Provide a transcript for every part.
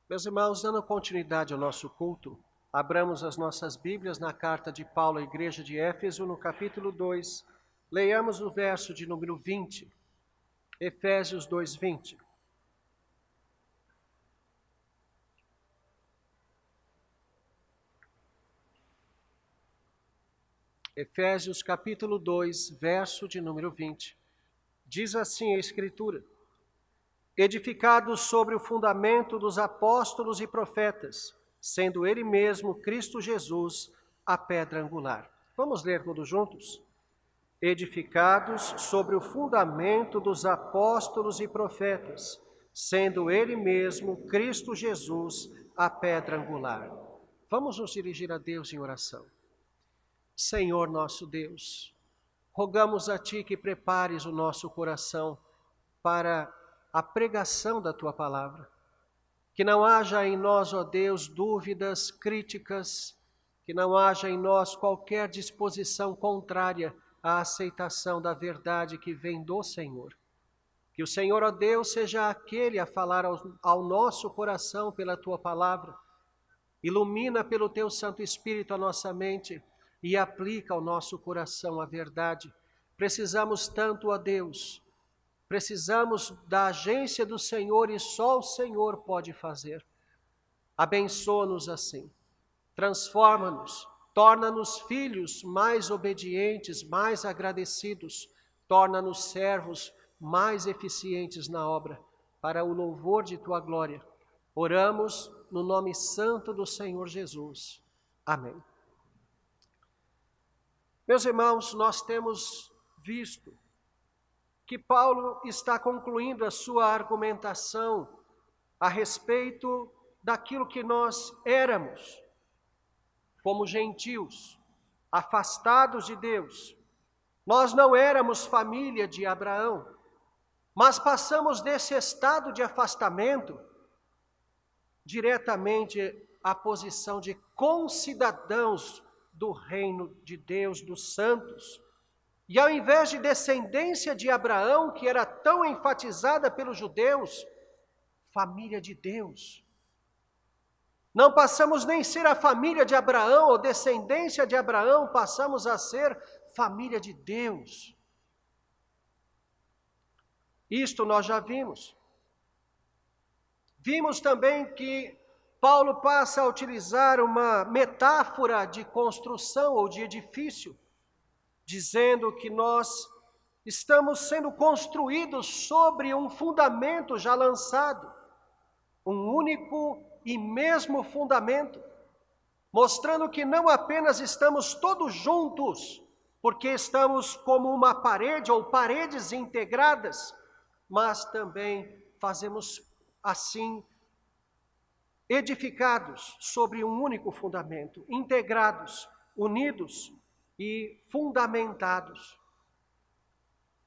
Meus irmãos, dando continuidade ao nosso culto, abramos as nossas Bíblias na carta de Paulo à igreja de Éfeso, no capítulo 2. Leiamos o verso de número 20, Efésios 2, 20. Efésios capítulo 2, verso de número 20. Diz assim a Escritura: edificados sobre o fundamento dos apóstolos e profetas, sendo ele mesmo, Cristo Jesus, a pedra angular. Vamos ler todos juntos? Edificados sobre o fundamento dos apóstolos e profetas, sendo ele mesmo, Cristo Jesus, a pedra angular. Vamos nos dirigir a Deus em oração. Senhor nosso Deus, rogamos a Ti que prepares o nosso coração para a pregação da Tua palavra. Que não haja em nós, ó Deus, dúvidas, críticas, que não haja em nós qualquer disposição contrária à aceitação da verdade que vem do Senhor. Que o Senhor, ó Deus, seja aquele a falar ao nosso coração pela Tua palavra. Ilumina pelo Teu Santo Espírito a nossa mente e aplica ao nosso coração a verdade. Precisamos tanto, ó Deus, precisamos da agência do Senhor e só o Senhor pode fazer. Abençoa-nos assim, transforma-nos, torna-nos filhos mais obedientes, mais agradecidos, torna-nos servos mais eficientes na obra, para o louvor de Tua glória. Oramos no nome santo do Senhor Jesus. Amém. Meus irmãos, nós temos visto que Paulo está concluindo a sua argumentação a respeito daquilo que nós éramos, como gentios, afastados de Deus. Nós não éramos família de Abraão, mas passamos desse estado de afastamento diretamente à posição de concidadãos do reino de Deus, dos santos. E ao invés de descendência de Abraão, que era tão enfatizada pelos judeus, família de Deus. Não passamos nem a ser a família de Abraão ou descendência de Abraão, passamos a ser família de Deus. Isto nós já vimos. Vimos também que Paulo passa a utilizar uma metáfora de construção ou de edifício, dizendo que nós estamos sendo construídos sobre um fundamento já lançado, um único e mesmo fundamento, mostrando que não apenas estamos todos juntos, porque estamos como uma parede ou paredes integradas, mas também fazemos assim, edificados sobre um único fundamento, integrados, unidos e fundamentados.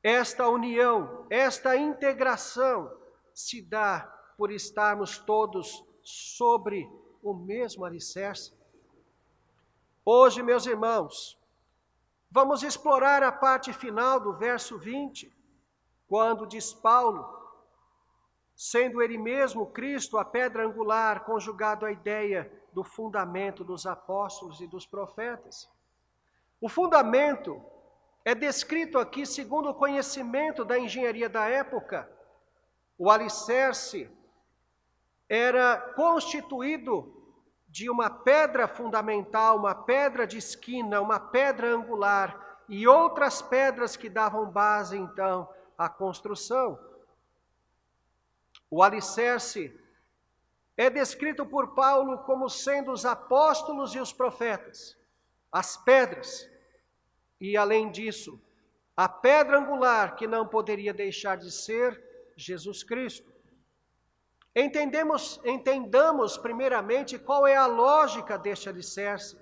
Esta união, esta integração se dá por estarmos todos sobre o mesmo alicerce. Hoje, meus irmãos, vamos explorar a parte final do verso 20, quando diz Paulo: sendo ele mesmo, Cristo, a pedra angular, conjugado à ideia do fundamento dos apóstolos e dos profetas. O fundamento é descrito aqui segundo o conhecimento da engenharia da época. O alicerce era constituído de uma pedra fundamental, uma pedra de esquina, uma pedra angular e outras pedras que davam base, então, à construção. O alicerce é descrito por Paulo como sendo os apóstolos e os profetas, as pedras. E, além disso, a pedra angular que não poderia deixar de ser Jesus Cristo. Entendamos primeiramente qual é a lógica deste alicerce.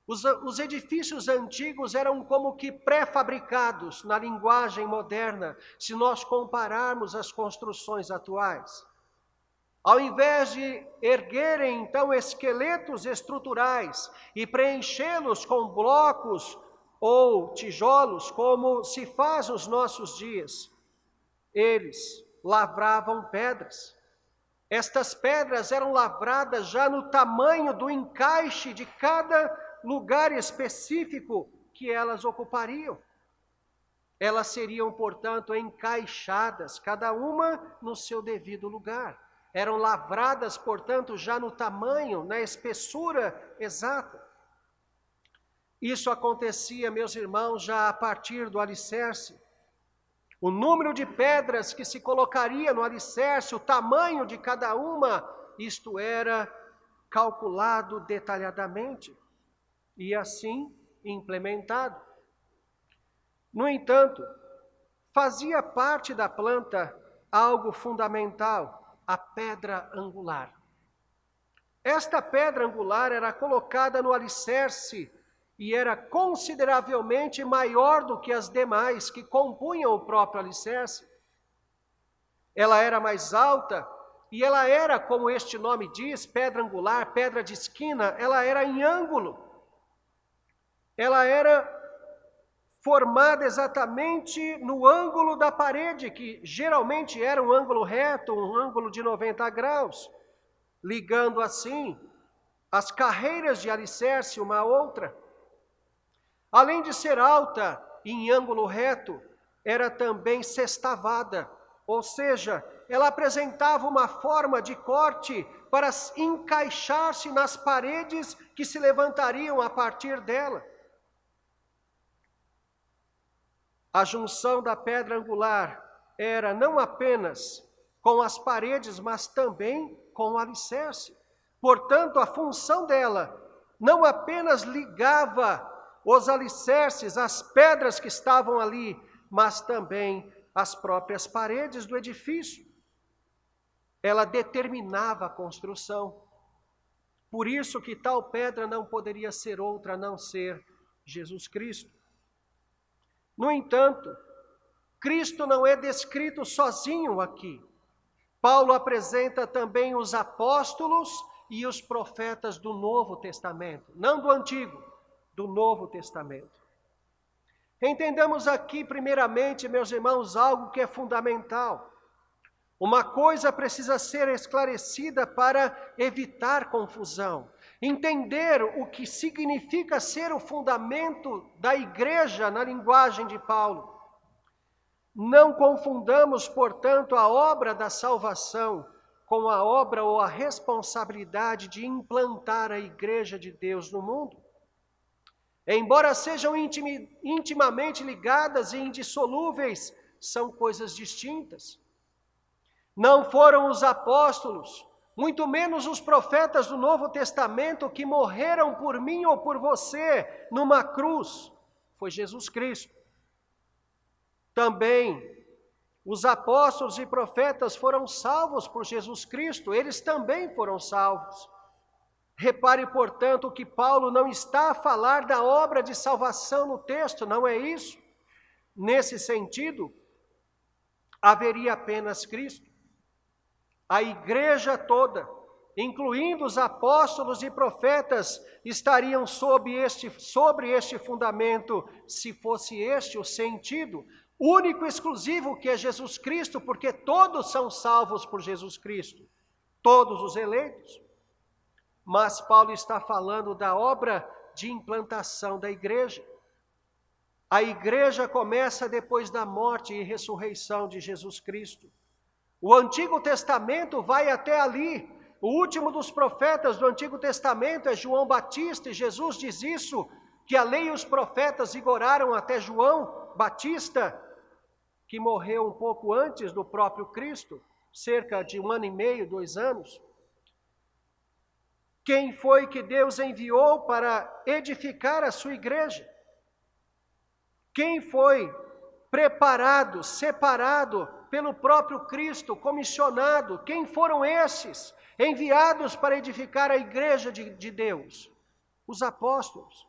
Os edifícios antigos eram como que pré-fabricados na linguagem moderna, se nós compararmos as construções atuais. Ao invés de erguerem, então, esqueletos estruturais e preenchê-los com blocos ou tijolos, como se faz nos nossos dias, eles lavravam pedras. Estas pedras eram lavradas já no tamanho do encaixe de cada lugar específico que elas ocupariam. Elas seriam, portanto, encaixadas, cada uma no seu devido lugar. Eram lavradas, portanto, já no tamanho, na espessura exata. Isso acontecia, meus irmãos, já a partir do alicerce. O número de pedras que se colocaria no alicerce, o tamanho de cada uma, isto era calculado detalhadamente e assim implementado. No entanto, fazia parte da planta algo fundamental, a pedra angular. Esta pedra angular era colocada no alicerce e era consideravelmente maior do que as demais que compunham o próprio alicerce. Ela era mais alta e ela era, como este nome diz, pedra angular, pedra de esquina, ela era em ângulo. Ela era formada exatamente no ângulo da parede, que geralmente era um ângulo reto, um ângulo de 90 graus, ligando assim as carreiras de alicerce uma à outra. Além de ser alta e em ângulo reto, era também sextavada, ou seja, ela apresentava uma forma de corte para encaixar-se nas paredes que se levantariam a partir dela. A junção da pedra angular era não apenas com as paredes, mas também com o alicerce. Portanto, a função dela não apenas ligava os alicerces, as pedras que estavam ali, mas também as próprias paredes do edifício. Ela determinava a construção. Por isso que tal pedra não poderia ser outra a não ser Jesus Cristo. No entanto, Cristo não é descrito sozinho aqui. Paulo apresenta também os apóstolos e os profetas do Novo Testamento, não do Antigo, do Novo Testamento. Entendamos aqui, primeiramente, meus irmãos, algo que é fundamental. Uma coisa precisa ser esclarecida para evitar confusão. Entender o que significa ser o fundamento da igreja na linguagem de Paulo. Não confundamos, portanto, a obra da salvação com a obra ou a responsabilidade de implantar a igreja de Deus no mundo. Embora sejam intimamente ligadas e indissolúveis, são coisas distintas. Não foram os apóstolos, muito menos os profetas do Novo Testamento que morreram por mim ou por você numa cruz. Foi Jesus Cristo. Também os apóstolos e profetas foram salvos por Jesus Cristo, eles também foram salvos. Repare, portanto, que Paulo não está a falar da obra de salvação no texto, não é isso. Nesse sentido, haveria apenas Cristo. A igreja toda, incluindo os apóstolos e profetas, estariam sobre este fundamento, se fosse este o sentido, único e exclusivo que é Jesus Cristo, porque todos são salvos por Jesus Cristo, todos os eleitos. Mas Paulo está falando da obra de implantação da igreja. A igreja começa depois da morte e ressurreição de Jesus Cristo. O Antigo Testamento vai até ali. O último dos profetas do Antigo Testamento é João Batista, e Jesus diz isso, que a lei e os profetas vigoraram até João Batista, que morreu um pouco antes do próprio Cristo, cerca de 1 ano e meio, 2 anos. Quem foi que Deus enviou para edificar a sua igreja? Quem foi preparado, separado pelo próprio Cristo, comissionado? Quem foram esses enviados para edificar a igreja de Deus? Os apóstolos.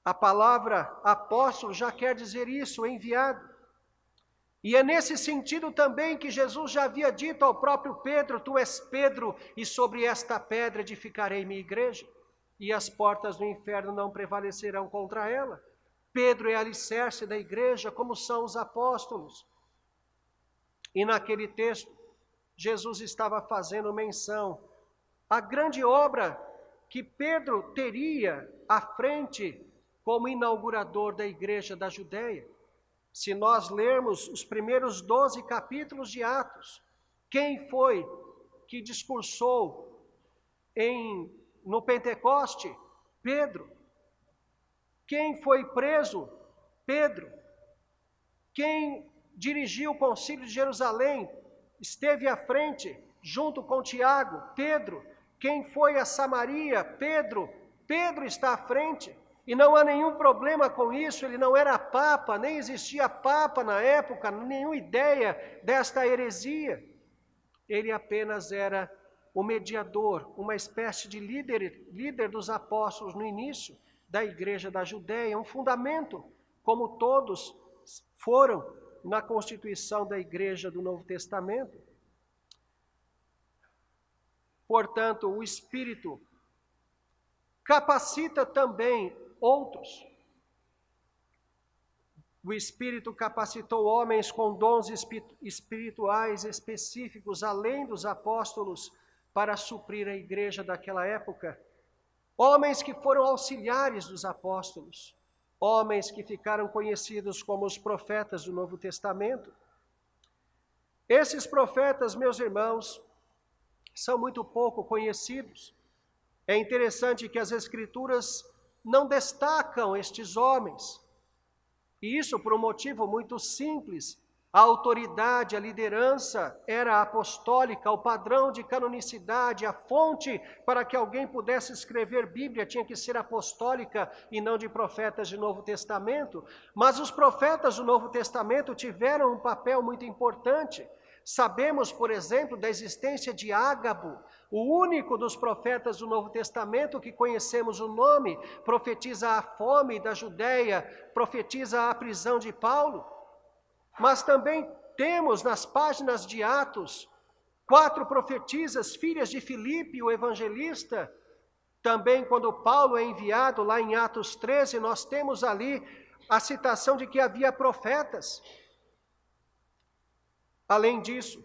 A palavra apóstolo já quer dizer isso, enviado. E é nesse sentido também que Jesus já havia dito ao próprio Pedro: tu és Pedro, e sobre esta pedra edificarei minha igreja, e as portas do inferno não prevalecerão contra ela. Pedro é alicerce da igreja, como são os apóstolos. E naquele texto, Jesus estava fazendo menção à grande obra que Pedro teria à frente como inaugurador da igreja da Judéia. Se nós lermos os primeiros 12 capítulos de Atos, quem foi que discursou no Pentecoste? Pedro. Quem foi preso? Pedro. Quem dirigiu o concílio de Jerusalém, esteve à frente, junto com Tiago? Pedro. Quem foi a Samaria? Pedro. Pedro está à frente. E não há nenhum problema com isso, ele não era papa, nem existia papa na época, nenhuma ideia desta heresia. Ele apenas era o mediador, uma espécie de líder dos apóstolos no início da igreja da Judéia, um fundamento, como todos foram na constituição da igreja do Novo Testamento. Portanto, o Espírito capacita também outros. O Espírito capacitou homens com dons espirituais específicos, além dos apóstolos, para suprir a igreja daquela época. Homens que foram auxiliares dos apóstolos, homens que ficaram conhecidos como os profetas do Novo Testamento. Esses profetas, meus irmãos, são muito pouco conhecidos. É interessante que as Escrituras não destacam estes homens, e isso por um motivo muito simples. A autoridade, a liderança era apostólica, o padrão de canonicidade, a fonte para que alguém pudesse escrever Bíblia tinha que ser apostólica e não de profetas do Novo Testamento. Mas os profetas do Novo Testamento tiveram um papel muito importante. Sabemos, por exemplo, da existência de Ágabo, o único dos profetas do Novo Testamento que conhecemos o nome, profetiza a fome da Judéia, profetiza a prisão de Paulo. Mas também temos nas páginas de Atos 4 profetisas, filhas de Filipe, o evangelista. Também quando Paulo é enviado lá em Atos 13, nós temos ali a citação de que havia profetas. Além disso,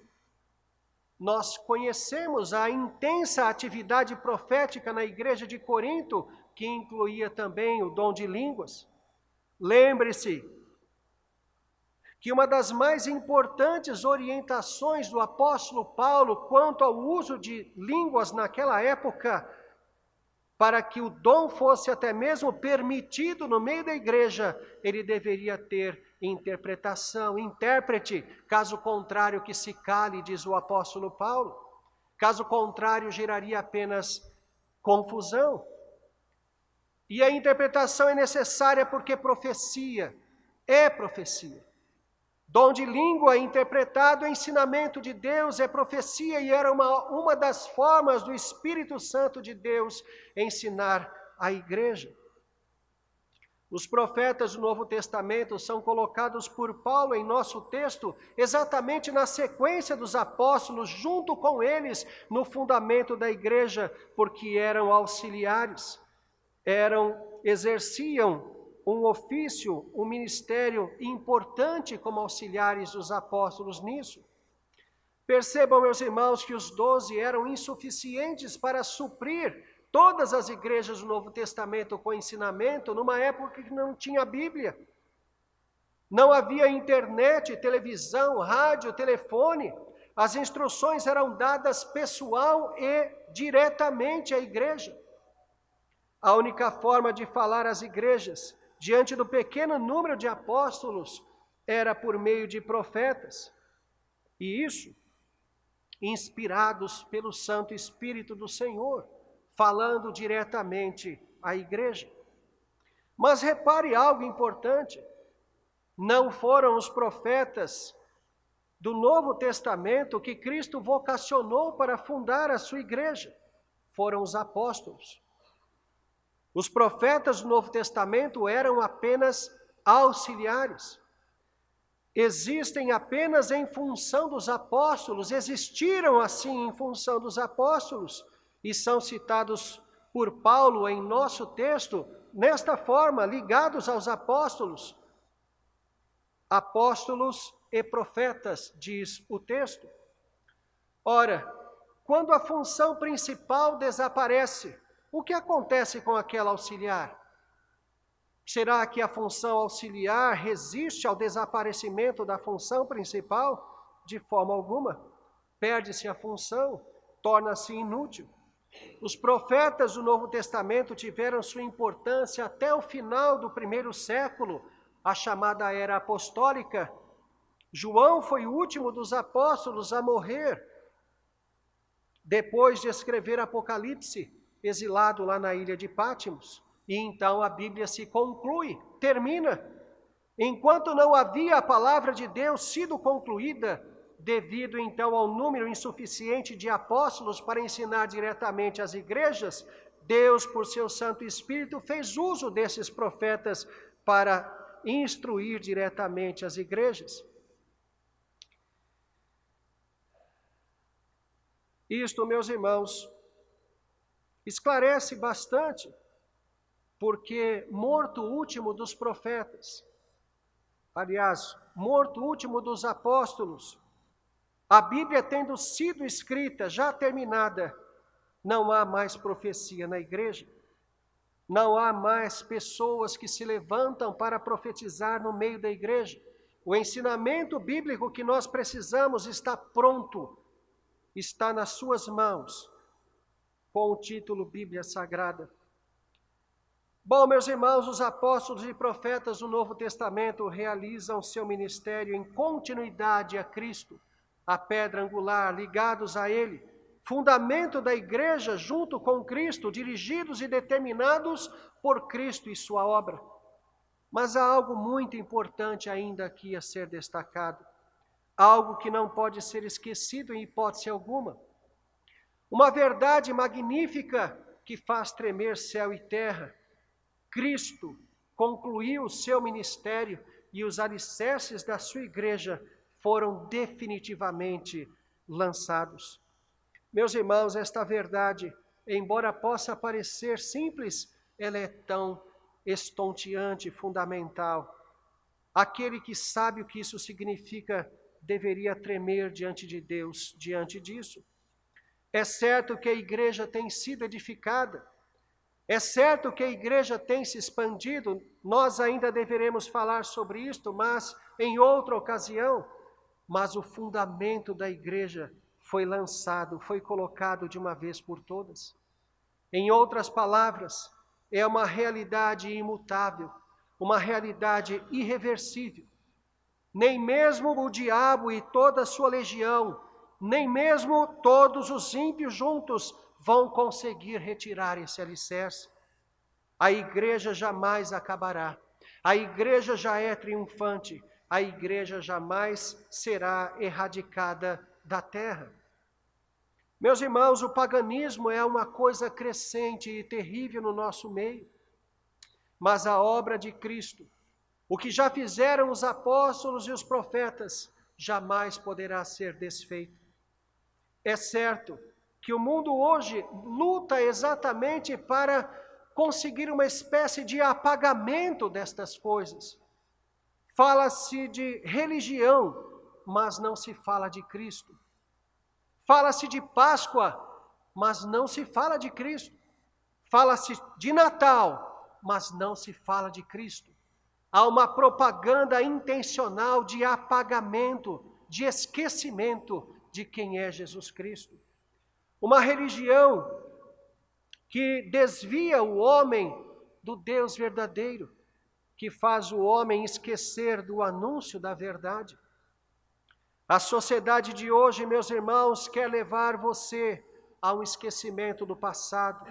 nós conhecemos a intensa atividade profética na igreja de Corinto, que incluía também o dom de línguas. Lembre-se que uma das mais importantes orientações do apóstolo Paulo quanto ao uso de línguas naquela época, para que o dom fosse até mesmo permitido no meio da igreja, ele deveria ter interpretação, intérprete, caso contrário que se cale, diz o apóstolo Paulo. Caso contrário, geraria apenas confusão. E a interpretação é necessária porque profecia é profecia. Dom de língua interpretado é ensinamento de Deus, é profecia, e era uma das formas do Espírito Santo de Deus ensinar a igreja. Os profetas do Novo Testamento são colocados por Paulo em nosso texto exatamente na sequência dos apóstolos, junto com eles no fundamento da igreja, porque eram auxiliares, exerciam um ofício, um ministério importante como auxiliares dos apóstolos nisso. Percebam, meus irmãos, que os 12 eram insuficientes para suprir todas as igrejas do Novo Testamento com ensinamento, numa época que não tinha Bíblia. Não havia internet, televisão, rádio, telefone. As instruções eram dadas pessoal e diretamente à igreja. A única forma de falar às igrejas, diante do pequeno número de apóstolos, era por meio de profetas. E isso, inspirados pelo Santo Espírito do Senhor, falando diretamente à igreja. Mas repare algo importante: não foram os profetas do Novo Testamento que Cristo vocacionou para fundar a sua igreja, foram os apóstolos. Os profetas do Novo Testamento eram apenas auxiliares. Existem apenas em função dos apóstolos, existiram assim em função dos apóstolos, e são citados por Paulo em nosso texto, nesta forma, ligados aos apóstolos. Apóstolos e profetas, diz o texto. Ora, quando a função principal desaparece, o que acontece com aquela auxiliar? Será que a função auxiliar resiste ao desaparecimento da função principal? De forma alguma. Perde-se a função, torna-se inútil. Os profetas do Novo Testamento tiveram sua importância até o final do primeiro século, a chamada era apostólica. João foi o último dos apóstolos a morrer, depois de escrever Apocalipse, exilado lá na ilha de Pátimos. E então a Bíblia se conclui, termina. Enquanto não havia a palavra de Deus sido concluída, devido então ao número insuficiente de apóstolos para ensinar diretamente às igrejas, Deus, por seu Santo Espírito, fez uso desses profetas para instruir diretamente as igrejas. Isto, meus irmãos, esclarece bastante, porque morto o último dos profetas, aliás, morto o último dos apóstolos, a Bíblia tendo sido escrita, já terminada, não há mais profecia na igreja, não há mais pessoas que se levantam para profetizar no meio da igreja. O ensinamento bíblico que nós precisamos está pronto, está nas suas mãos, com o título Bíblia Sagrada. Bom, meus irmãos, os apóstolos e profetas do Novo Testamento realizam seu ministério em continuidade a Cristo, a pedra angular, ligados a Ele, fundamento da igreja junto com Cristo, dirigidos e determinados por Cristo e sua obra. Mas há algo muito importante ainda aqui a ser destacado, algo que não pode ser esquecido em hipótese alguma. Uma verdade magnífica que faz tremer céu e terra. Cristo concluiu o seu ministério e os alicerces da sua igreja foram definitivamente lançados. Meus irmãos, esta verdade, embora possa parecer simples, ela é tão estonteante, fundamental. Aquele que sabe o que isso significa deveria tremer diante de Deus, diante disso. É certo que a igreja tem sido edificada, é certo que a igreja tem se expandido, nós ainda deveremos falar sobre isto, mas em outra ocasião. Mas o fundamento da igreja foi lançado, foi colocado de uma vez por todas. Em outras palavras, é uma realidade imutável, uma realidade irreversível. Nem mesmo o diabo e toda a sua legião, nem mesmo todos os ímpios juntos vão conseguir retirar esse alicerce. A igreja jamais acabará. A igreja já é triunfante. A igreja jamais será erradicada da terra. Meus irmãos, o paganismo é uma coisa crescente e terrível no nosso meio. Mas a obra de Cristo, o que já fizeram os apóstolos e os profetas, jamais poderá ser desfeito. É certo que o mundo hoje luta exatamente para conseguir uma espécie de apagamento destas coisas. Fala-se de religião, mas não se fala de Cristo. Fala-se de Páscoa, mas não se fala de Cristo. Fala-se de Natal, mas não se fala de Cristo. Há uma propaganda intencional de apagamento, de esquecimento de quem é Jesus Cristo. Uma religião que desvia o homem do Deus verdadeiro, que faz o homem esquecer do anúncio da verdade. A sociedade de hoje, meus irmãos, quer levar você ao esquecimento do passado,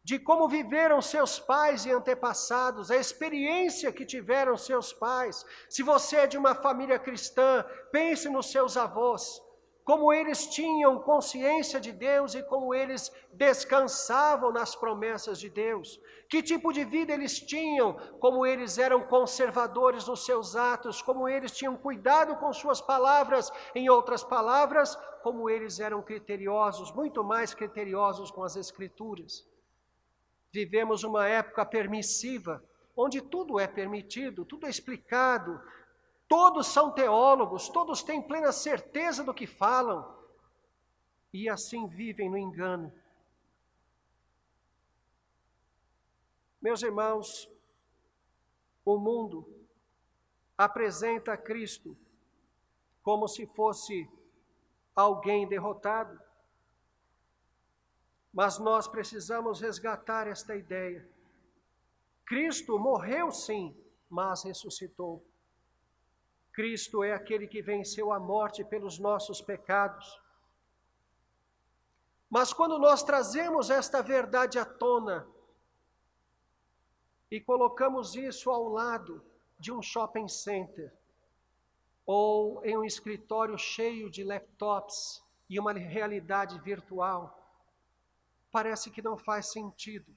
de como viveram seus pais e antepassados, a experiência que tiveram seus pais. Se você é de uma família cristã, pense nos seus avós, como eles tinham consciência de Deus e como eles descansavam nas promessas de Deus. Que tipo de vida eles tinham, como eles eram conservadores nos seus atos, como eles tinham cuidado com suas palavras, em outras palavras, como eles eram criteriosos, muito mais criteriosos com as Escrituras. Vivemos uma época permissiva, onde tudo é permitido, tudo é explicado, todos são teólogos, todos têm plena certeza do que falam. e assim vivem no engano. Meus irmãos, o mundo apresenta Cristo como se fosse alguém derrotado, mas nós precisamos resgatar esta ideia. Cristo morreu sim, mas ressuscitou. Cristo é aquele que venceu a morte pelos nossos pecados. Mas quando nós trazemos esta verdade à tona e colocamos isso ao lado de um shopping center ou em um escritório cheio de laptops e uma realidade virtual, parece que não faz sentido.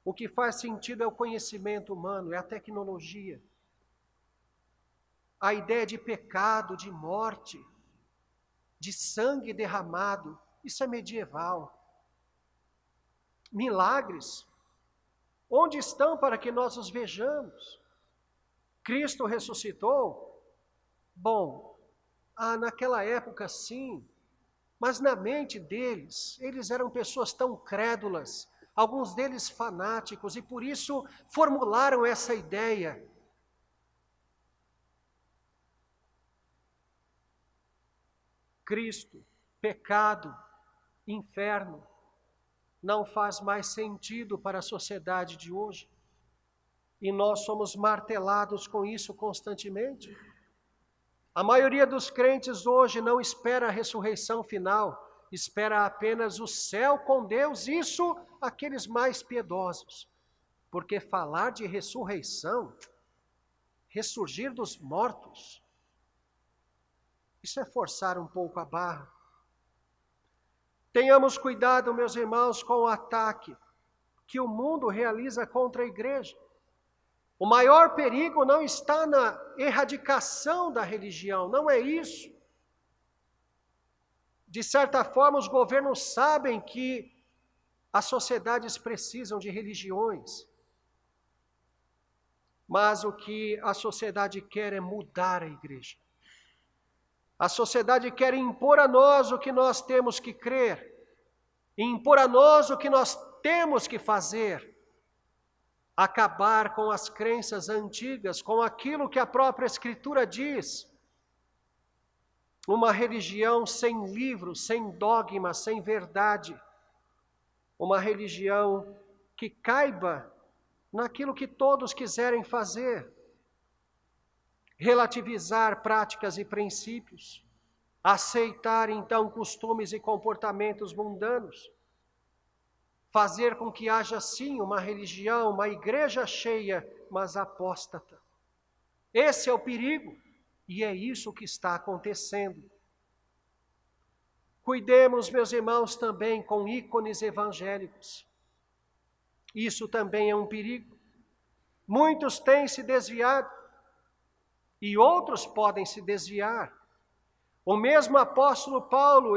O que faz sentido é o conhecimento humano, é a tecnologia. A ideia de pecado, de morte, de sangue derramado, isso é medieval. Milagres, onde estão para que nós os vejamos? Cristo ressuscitou? Bom, naquela época sim, mas na mente deles, eles eram pessoas tão crédulas, alguns deles fanáticos, e por isso formularam essa ideia. Cristo, pecado, inferno, não faz mais sentido para a sociedade de hoje. E nós somos martelados com isso constantemente. A maioria dos crentes hoje não espera a ressurreição final, espera apenas o céu com Deus, isso aqueles mais piedosos. Porque falar de ressurreição, ressurgir dos mortos, isso é forçar um pouco a barra. Tenhamos cuidado, meus irmãos, com o ataque que o mundo realiza contra a igreja. O maior perigo não está na erradicação da religião, não é isso. De certa forma, os governos sabem que as sociedades precisam de religiões. Mas o que a sociedade quer é mudar a igreja. A sociedade quer impor a nós o que nós temos que crer, impor a nós o que nós temos que fazer, acabar com as crenças antigas, com aquilo que a própria Escritura diz. Uma religião sem livro, sem dogma, sem verdade. Uma religião que caiba naquilo que todos quiserem fazer. Relativizar práticas e princípios, aceitar então costumes e comportamentos mundanos, fazer com que haja sim uma religião, uma igreja cheia, mas apóstata. Esse é o perigo e é isso que está acontecendo. Cuidemos, meus irmãos, também com ícones evangélicos. Isso também é um perigo. Muitos têm se desviado. E outros podem se desviar. O mesmo apóstolo Paulo,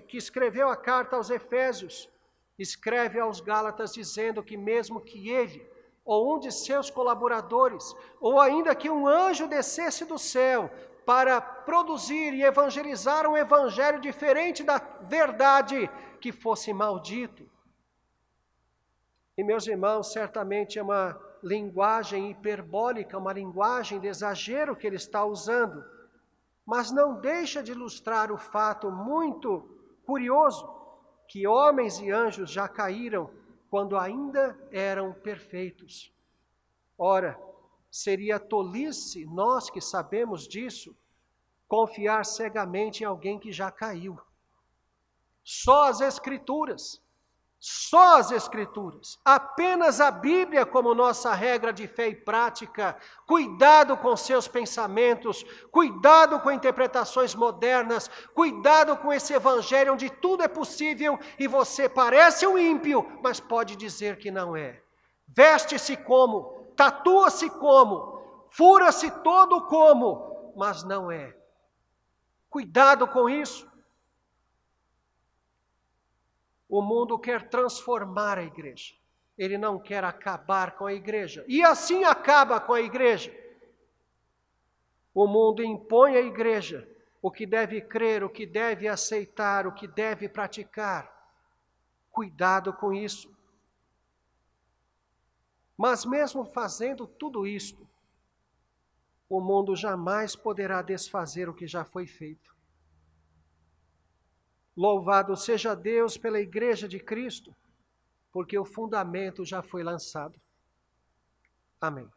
que escreveu a carta aos Efésios, escreve aos Gálatas dizendo que mesmo que ele, ou um de seus colaboradores, ou ainda que um anjo descesse do céu para produzir e evangelizar um evangelho diferente da verdade, que fosse maldito. E meus irmãos, certamente é uma linguagem hiperbólica, uma linguagem de exagero que ele está usando, mas não deixa de ilustrar o fato muito curioso que homens e anjos já caíram quando ainda eram perfeitos. Ora, seria tolice, nós que sabemos disso, confiar cegamente em alguém que já caiu. Só as Escrituras, apenas a Bíblia como nossa regra de fé e prática. Cuidado com seus pensamentos, cuidado com interpretações modernas, cuidado com esse evangelho onde tudo é possível e você parece um ímpio, mas pode dizer que não é. Veste-se como, tatua-se como, fura-se todo como, mas não é. Cuidado com isso. O mundo quer transformar a igreja. Ele não quer acabar com a igreja. E assim acaba com a igreja. O mundo impõe à igreja o que deve crer, o que deve aceitar, o que deve praticar. Cuidado com isso. Mas mesmo fazendo tudo isto, o mundo jamais poderá desfazer o que já foi feito. Louvado seja Deus pela Igreja de Cristo, porque o fundamento já foi lançado. Amém.